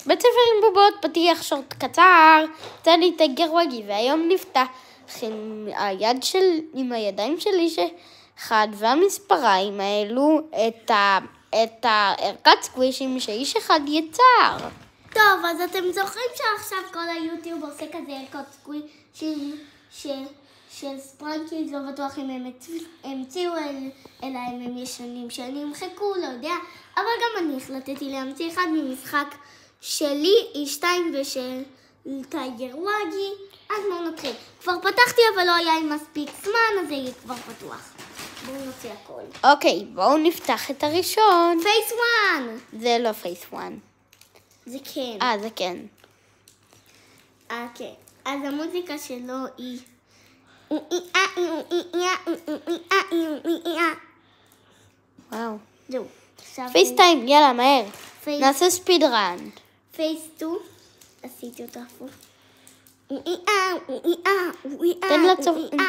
בית ספר עם בובות, פתיח שורט קצר, צדי טייגר וגי, והיום נפתח עם הידיים שלי שאחד והמספריים האלו את הערכת סקווישים שאיש אחד יצר. טוב, אז אתם זוכרים שעכשיו כל היוטיוב עושה כזה ערכות סקווישים של ספרנקיז, לא בטוח אם הם המציאו אלא הם ישנים שאני מחכו, לא יודע, אבל גם אני החלטתי להמציא אחד ממשחק שלי, E2 ושל טייגר וגי, אז בואו נתחיל. כבר פתחתי אבל לא היה לי מספיק זמן, אז זה יהיה כבר פתוח. בואו נוציא הכל. אוקיי, בואו נפתח את הראשון. פייס 1! זה לא פייס 1. זה כן. זה כן. כן. אז המוזיקה שלו היא... וואו. זהו. פייס 2, יאללה, מהר. נעשה ספיד רן. פייס 2, עשיתי אותה הפוך.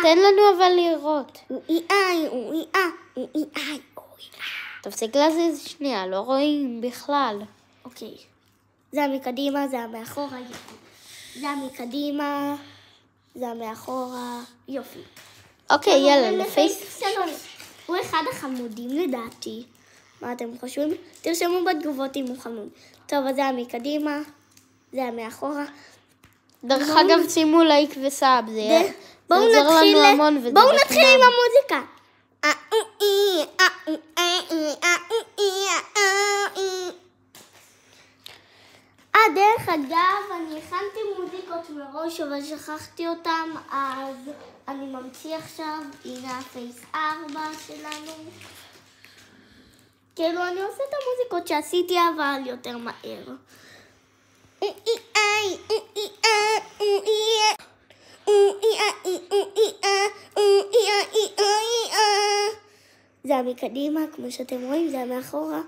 תן לנו אבל לראות. תפסיק להזיז שנייה, לא רואים בכלל. אוקיי. זה מקדימה, זה מאחורה. זה מקדימה, זה מאחורה. יופי. אוקיי, יאללה, לפייס 3. הוא אחד החמודים לדעתי. מה אתם חושבים? תרשמו בתגובות אם הוא חמוד. טוב, אז זה מקדימה, זה מאחורה. דרך אגב, שימו לייק וסאב, זה יעזור לנו המון. בואו נתחיל עם המוזיקה. דרך אגב, אני הכנתי מוזיקות מראש, אבל שכחתי אותם, אז אני ממציא עכשיו. הנה הפייס 4 שלנו. כאילו אני עושה את המוזיקות שעשיתי, אבל יותר מהר. זה מקדימה, כמו שאתם רואים, זה מאחורה.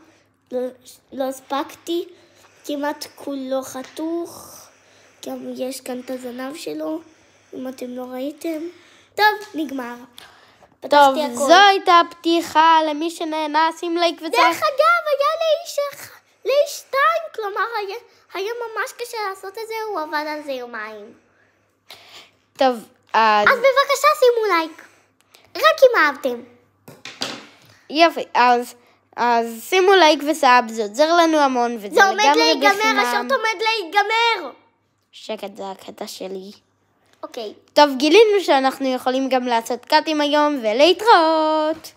לא הספקתי, כמעט כולו חתוך. גם יש כאן את הזנב שלו, אם אתם לא ראיתם. טוב, נגמר. טוב, זו הייתה הפתיחה. למי שנהנה, שים לייק וצריך. דרך אגב, היה לאיש 2, כלומר היה ממש קשה לעשות את זה, הוא עבד על זה יומיים. טוב, אז בבקשה שימו לייק, רק אם אהבתם. יופי, אז שימו לייק וסאב, זה עוזר לנו המון, וזה זה עומד לגמרי להיגמר, השוט עומד להיגמר. שקט, זה הקטע שלי. אוקיי. טוב, גילינו שאנחנו יכולים גם לעשות קאטים היום, ולהתראות.